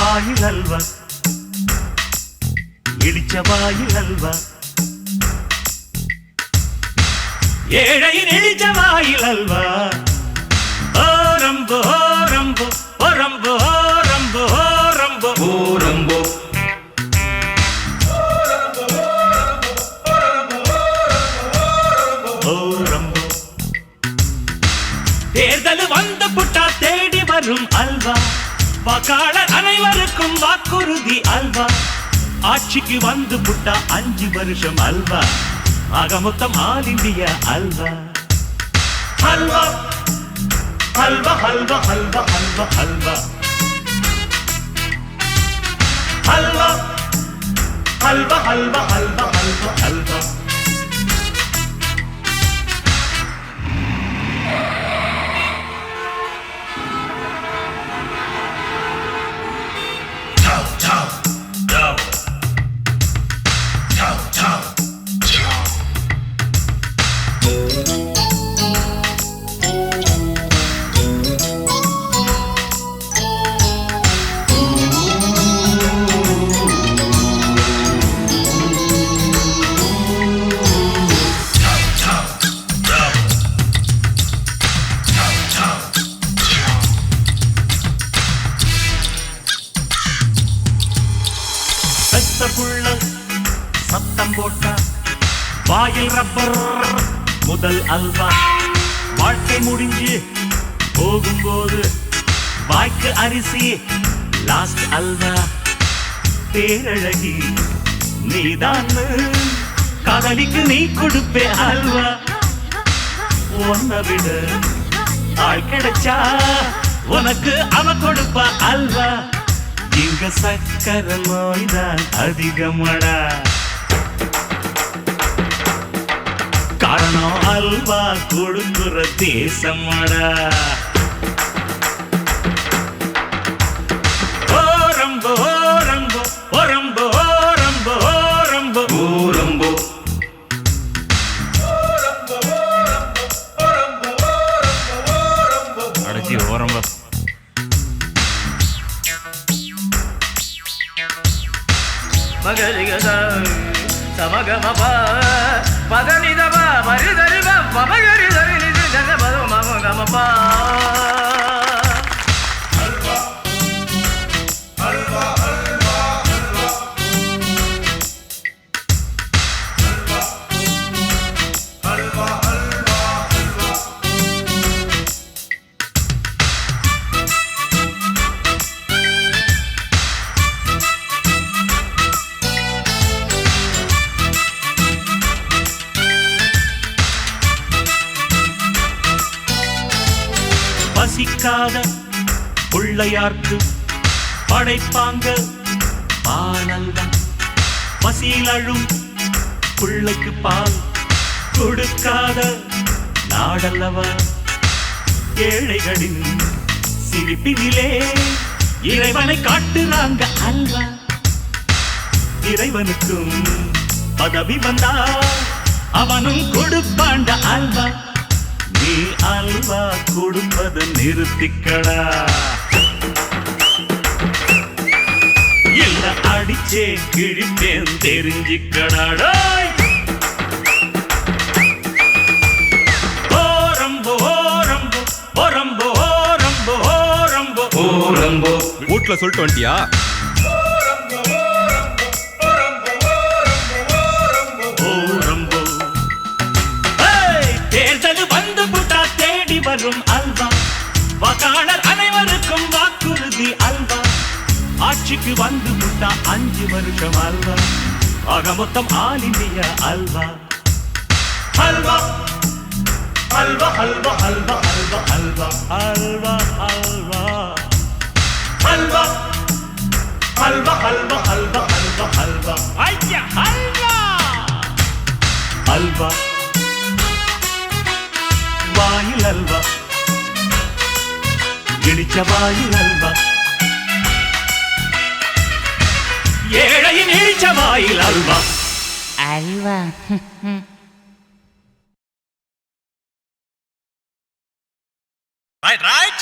வாயில் அல்வா, இடிச்ச வாயில் அல்வா, ஏழையின் இடிச்ச வாயில் அல்வா. ஓரம்போ ஓரம்போ ஓரம்போ ஓரம்போ ஓரம்போ ஓரம்போ ஓரம்போ. தேர்தல் வந்து புட்டா தேடி வரும் அல்வா, வாக்காளர் அனைவருக்கும் வாக்குறுதி அல்வா. ஆட்சிக்கு வந்து புட்டா 5 வருஷம் அல்வா, ஆக மொத்தம் ஆல் இந்தியா அல்வா. அல்வா அல்வா அல்வா அல்வா அல்வா அல்வா அல்வா அல்வா அல்வா அல்வா அல்வா அல்வா. புள்ள சத்தம் போட்டா வாயில் ரப்பர் முதல் அல்வா. வாழ்க்கை முடிஞ்சு போகும்போது வாய்க்கு அரிசி லாஸ்ட் அல்வா. பேரழகி நீதான் காதலிக்கு நீ கொடுப்பே அல்வா. உன்னை விட ஆள் கிடைச்சா உனக்கு அவ கொடுப்பா அல்வா. இங்க சக்கர நோய்தான் அதிகமடா, காரணம் அல்வா கொடுக்குற தேசமடா. ஓரம்போ ஓரம்போ ஓரம்போ ஓரம்போ ஓரம்போ ஓரம்போ அடைச்சி ஓரம்போ. மகரிகத சமகமப பதனிதப மரிதரிப மமகரிதரி நிதி ஜனபத மமகமபா. அல்வா அல்வா அல்வா அல்வா அல்வா அல்வா அல்வா அல்வா. பசிக்காத பிள்ளையார்க்கு படைப்பாங்க பாலல்வா. பசியில் அழும் பிள்ளைக்கு பால் கொடுக்காத நாடல்லவா. ஏழைகளின் சிரிப்பினிலே இறைவனை காட்டுறாங்க அல்வா. இறைவனுக்கும் பதவி வந்தா அவனும் கொடுப்பாண்ட அல்வா. நீ அல்வா கொடுப்பது நிறுத்திக்கடா, இல்ல அடிச்சே கிழிப்பேன் தெரிஞ்சிக்கடா. ஓரம்போ ஓரம்போ ஓரம்போ ஓரம்போ ஓரம்போ ஓரம்போ. வீட்ல சொல்லிட்டு வந்துட்டியா? ஓரம்போ. தேர்தல் வந்து புட்டா தேடி வரும் அல்வா, வாக்காளர் அனைவருக்கும் வாக்குறுதி அல்வா. ஆட்சிக்கு வந்து புட்டா 5 வருஷம் அல்வா, ஆக மொத்தம் ஆல் இந்தியா அல்வா. அல்வா அல்வா அல்வா அல்வா அல்வா அல்வா அல்வா அல்வா அல்வா அல்வா அல்வா அல்வா அல்வா அல்வா. ஐயா அல்வா அல்வா வாயில் அல்வா, இடிச்ச வாயில் அல்வா, ஏழையின் இடிச்ச வாயில் அல்வா. அல்வா Right.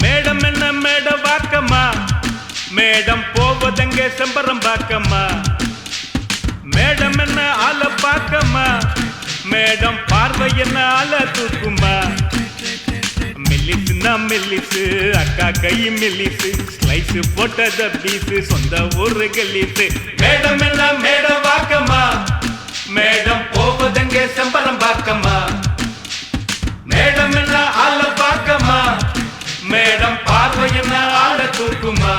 மேடம் என்ன மேட வாக்கம்மா மேடம் போவதெங்கே செம்பரம் பாக்கம்மா மேடம் என்ன ஆள பாக்கம்மா மேடம் பார்வை என்ன ஆள தூக்குமா மெல்லிசுன்னா மெல்லிசு அக்கா கை மெல்லிசு ஸ்லைஸ் போட்டத பீசு சொந்த ஊரு கல்லிசு மேடம் என்ன மேட வாக்கம்மா மேடம் போவதெங்கே செம்பரம் பாக்கம்மா மேடம் என்ன ஆள பாக்கம்மா மேடம் பார்வை என்ன ஆள தூக்குமா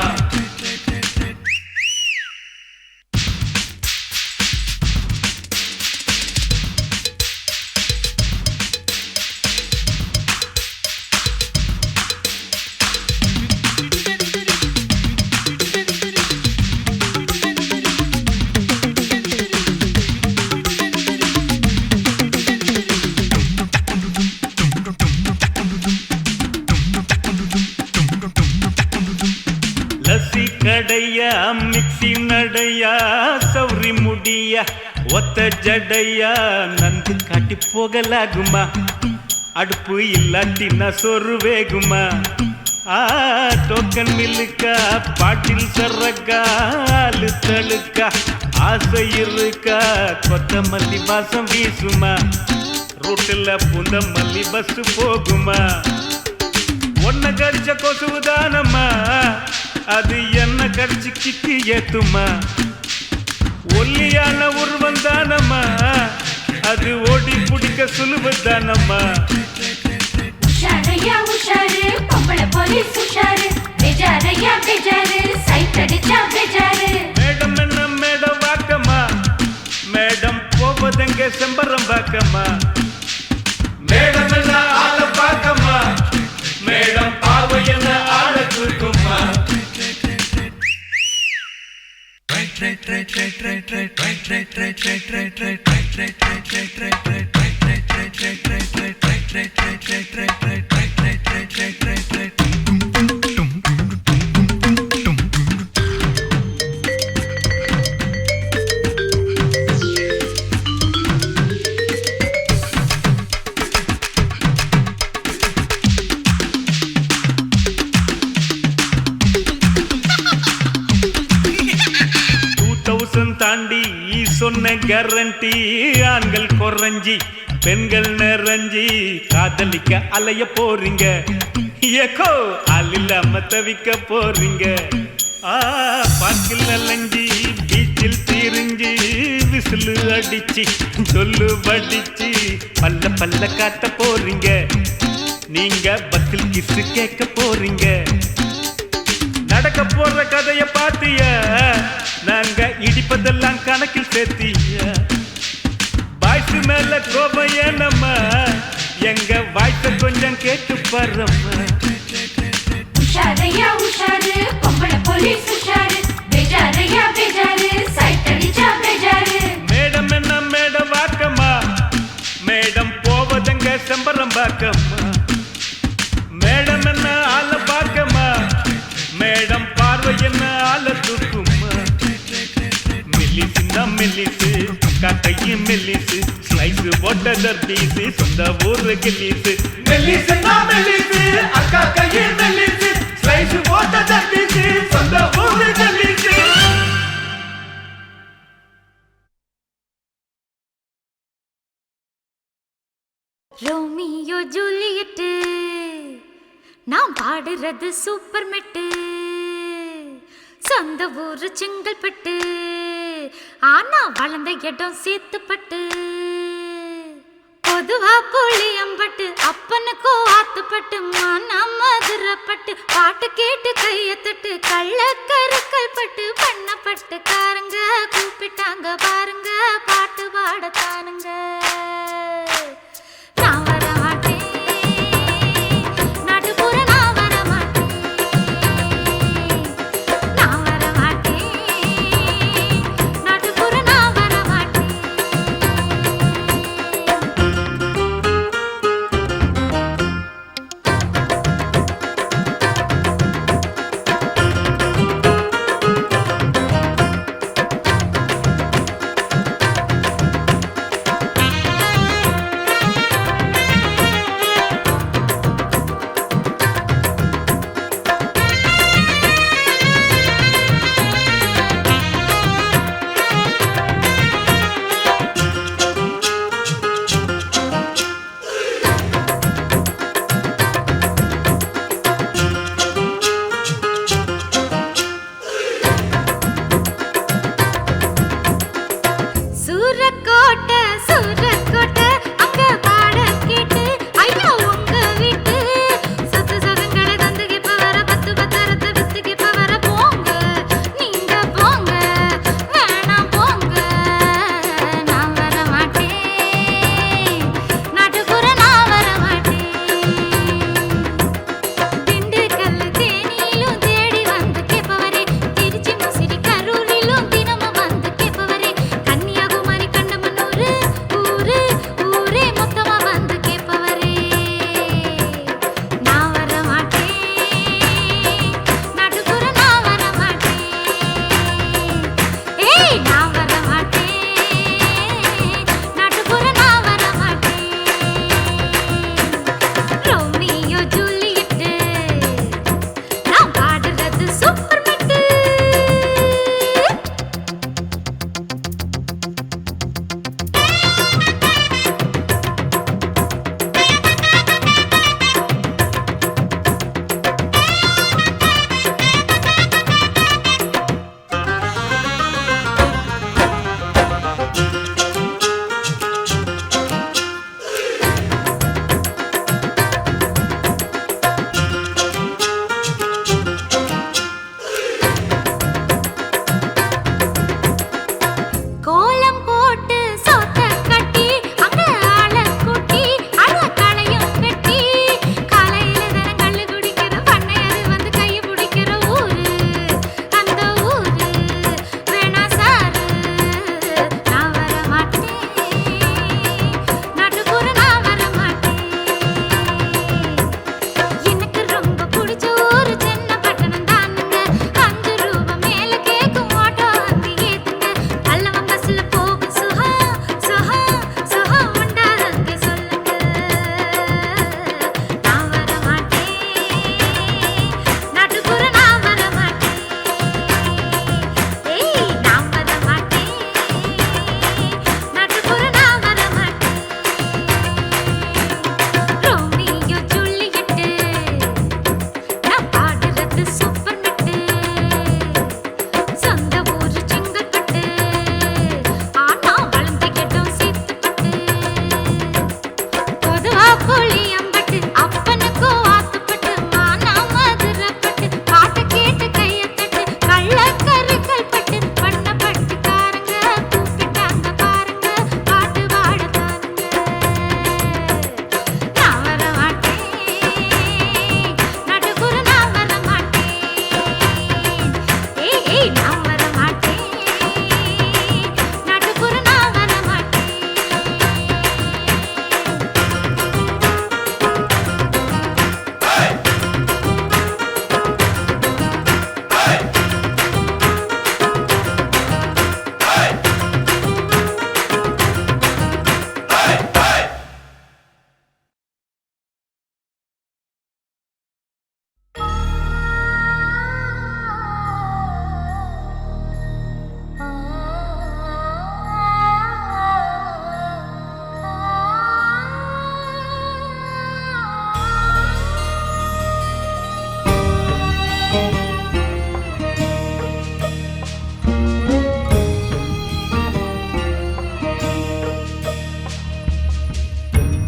லசி கடையா மிக்சி நடையா சௌரி முடியா ஒத்த ஜடையா நந்து காட்டி போகலாகுமா அடுப்பு இல்லாட்டினா சொரு வேகுமா டோக்கன் மில்லுக்கா பாட்டில் சரக்கா ஆளு தழுக்கா ஆசை இருக்கா கொத்தமல்லி வாசம் வீசுமா ரோட்டில் புந்த மல்லி பஸ் போகுமா ஒன்ன கடிச்ச கொசுதானம்மா அது என்ன கடிச்சு கிட்டி ஏத்துமா ஒல்லியான உருவம் தானம்மா அது ஓடி பிடிக்க சுலுவதானம்மா உஷாரையா உஷாரு பொம்பளை போலீஸ் உஷாரு பெஜாரையா பெஜாரு சைட் அடிச்சா பெஜாரு மேடம் என்ன மேட வாக்கம்மா மேடம் போவதெங்க செம்பரம் பாக்கம்மா மேடம் என்ன ஆள பாக்கம்மா மேடம் பார்வை என்ன ஆள தூக்குமா தாண்டி சொன்ன கேரண்டி ஆண்கள் குறைஞ்சி பெண்கள் நிறைஞ்சி காதலிக்க அலைய போறீங்க ஏக்கோ அல்லாம தவிக்க போறீங்க பார்க்கில் அலைஞ்சி பீச்சில் தீரிஞ்சி விசிலு அடிச்சு சொல்லு வடிச்சு பல்ல பல்ல காட்ட போறீங்க நீங்க பத்தில் கிசு கேட்க போறீங்க நடக்க போற கதைய பாத்திய நாங்க இடிப்பதெல்லாம் கணக்கில் சேர்த்திய வாய்ஸ் மேல கோபம் ஏனம்மா எங்க வாய்ஸ கொஞ்சம் கேட்டு பாரும்மா உஷாரையா உஷாரு பொம்பளை போலீஸ் உஷாரு பெஜாரையா பெஜாரு சைட் அடிச்சா பெஜாரு மேடம் என்ன மேடம் வாக்கம்மா மேடம் போவதெங்க செம்பரம் பாக்கம்மா மேடம் என்ன ஆள பாக்கம்மா மேடம் பார்வை என்ன ஆள தூக்குமா மெல்லிசுன்னா மெல்லிசு காக்கையும் மெல்லிசு ஸ்லைஸ் போட்டதர் பீசு சொந்த ஊரு கில்லிசு மெல்லிசுன்னா மெல்லிசு அக்கா கையில் மெல்லிசு ஸ்லைஸ் போட்டதர் பீசு சொந்த ஊரு கில்லிசு ரோமியோ ஜூலியட் நான் பாடுறது சூப்பர் மெட்டு சொந்த ஊரு செங்கல்பட்டு ஆனா வளர்ந்த இடம் சேத்துப்பட்டு பொதுவா புளியம்பட்டு அப்பனுக்கோ ஆத்துப்பட்டு மானா மதுரப்பட்டு பாட்டு கேட்டு கையத்தட்டு கள்ள கருக்கல் பட்டு பண்ணப்பட்டு காரங்க கூப்பிட்டாங்க பாருங்க பாட்டு பாடத்தானுங்க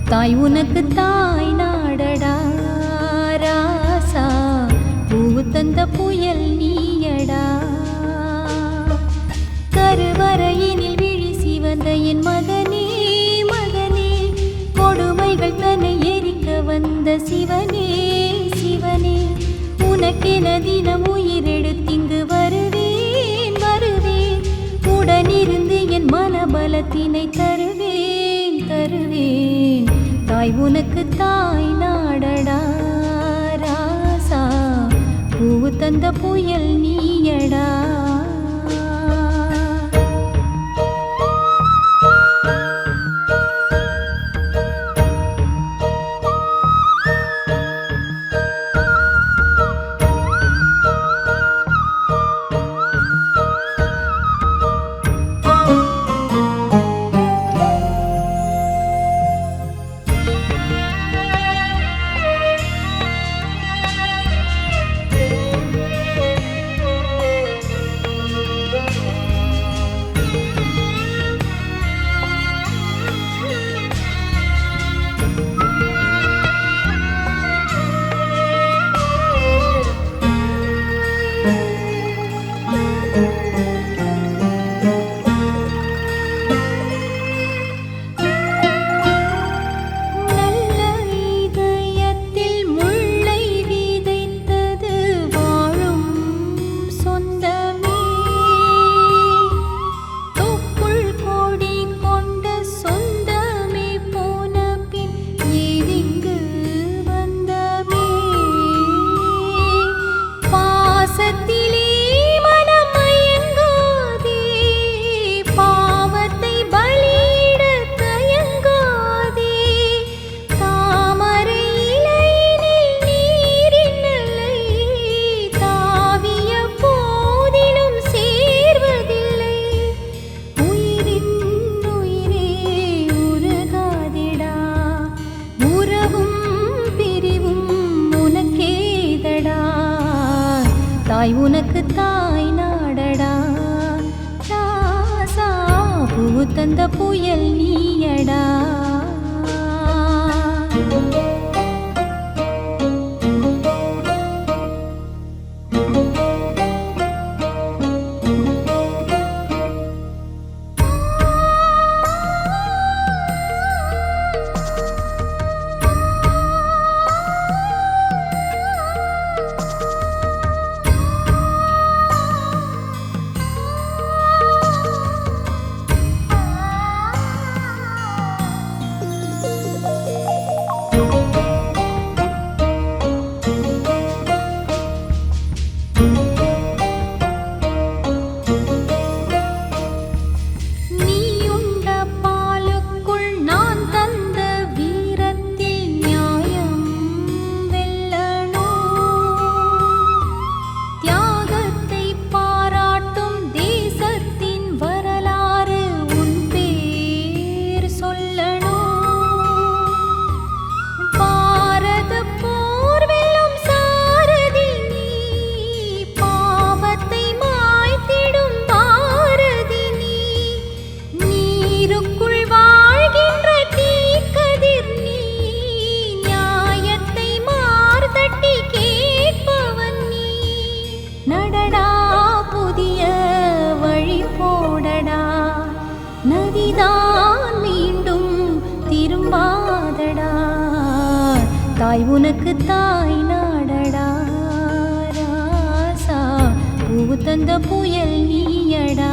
தாய் உனக்கு தாய் நாடடா ராசா, பூவு தந்த புயல் நீயடா. கருவறையினில் விழி சிவந்த என் மகனே மகனே, கொடுமைகள் தன்னை எரிக்க வந்த சிவனே சிவனே, உனக்கென தினம் உயிரெடுத்திங்கு வருவேன் வருவேன், உடனிருந்து என் மனபலத்தினை தருவேன் தருவேன். தாய் உனக்கு தாய் நாடடா ராசா, பூவு தந்த புயல் நீயடா. தாய் உனக்கு தாய் நாடடா ராசா, பூவு தந்த புயல் நீயடா. நதிதான் மீண்டும் திரும்பாதடா, தாய் உனக்கு தாய் நாடடா ராசா, பூவு தந்த புயல் நீயடா.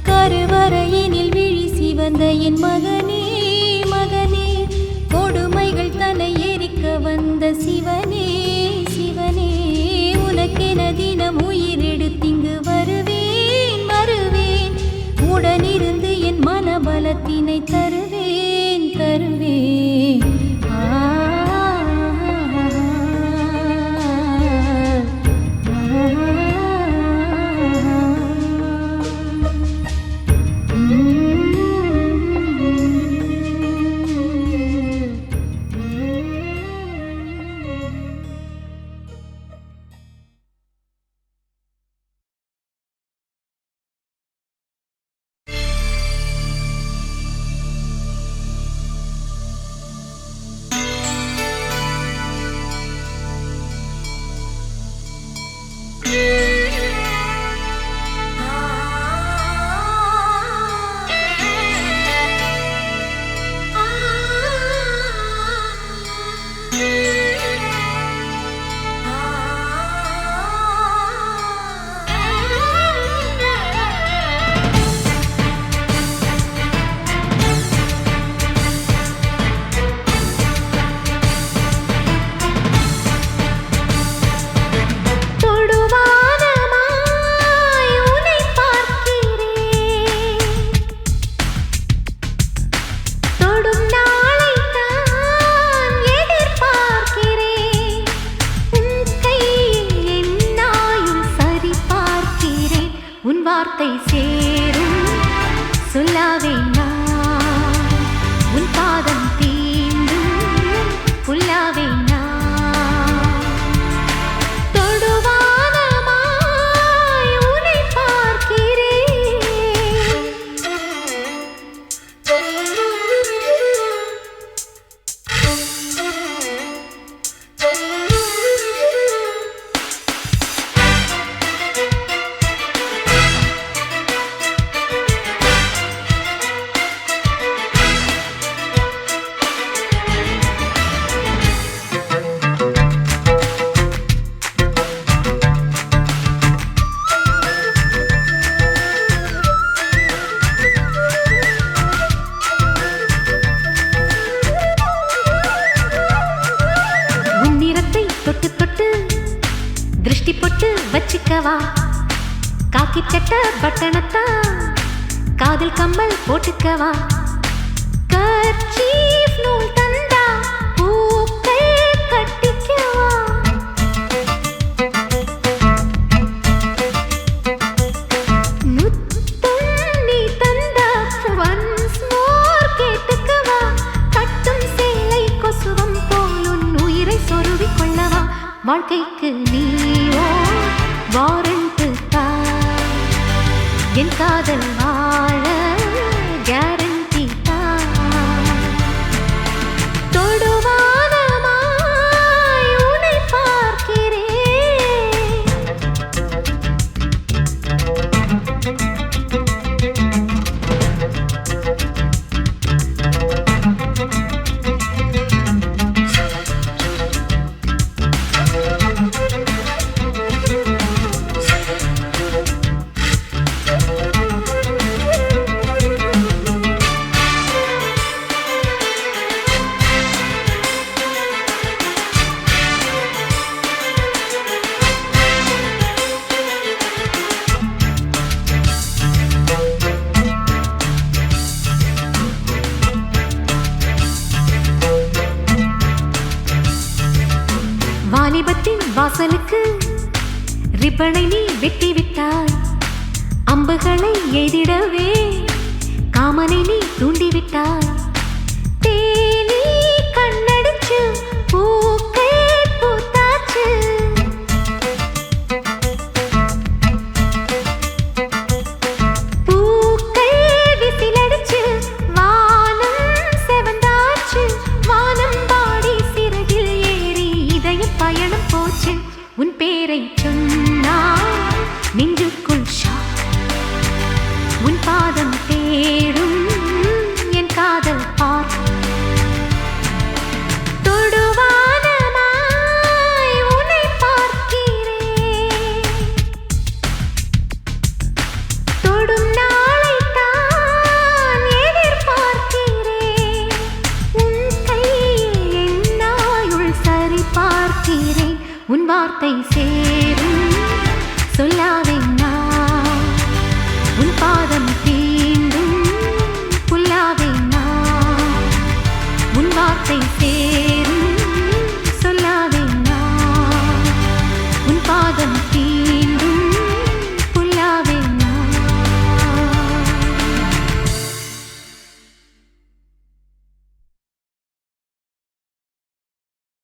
கருவறையினில் விழி சிவந்த என் மகனே மகனே, கொடுமைகள் தன்னை எரிக்க வந்த சிவனே சிவனே, உனக்கென தினம் உயிரெடுத்திங்கு வருவேன் வருவேன், உடனிருந்து என் மனபலத்தினை தருவேன் தருவேன். சொல்லாவேனா உன் பாதம் தீண்டும் புல்லாவேனா தொடுவானமாய் உன்னை பார்க்கிறேன் தொட்டு தொட்டு திருஷ்டி பொட்டு வச்சுக்கவா காக்கி சட்ட பட்டணத்தா காதில் கம்மல் போட்டுக்கவா கர்ச்சீஃப் நூல் தந்தா பூக்கள் கட்டிக்கவா முத்தம் நீ தந்தா ஒன்ஸ் மோர் கேட்டுக்கவா கட்டும் சேலை கொசுவம் போல் உன் உயிரை சொருவிக் கொள்ளவா வாழ்க்கைக்கு நீவோ வாரண்ட் தா என் காதல் வாழ கேரண்டி தா தொடுவானமாய் உன்னை பார்க்கிறேன் வாலிபத்தின் வாசலுக்கு ரிப்பனை நீ வெட்டி விட்டாய் அம்புகளை எய்திடவே காமனை நீ தூண்டிவிட்டாய் தேனி கண்ணடிச்சு பூக்கள் பூத்தாச்சு பூக்கள் விசிலடிச்சு வானம் செவந்தாச்சு வானம் பாடி சிறகில் ஏறி இதய பயணம் போச்சு உன் பேரை சொன்னா நெஞ்சுக்குள் ஷாக் உன் பாதம் தேடும் என் காதல் பார்க்க தொடுவானமாய் உன்னை பார்க்கிறேன் தொடும் நாளைத்தான் எதிர்பார்க்கிறேன் உன் கையில் என்னாயுள் சரி பார்க்கிறேன் உன் வார்த்தை சேரும் சொல்லாவேனா உன் பாதம் தீண்டும் புல்லாவேனா உன் வார்த்தை சேரும்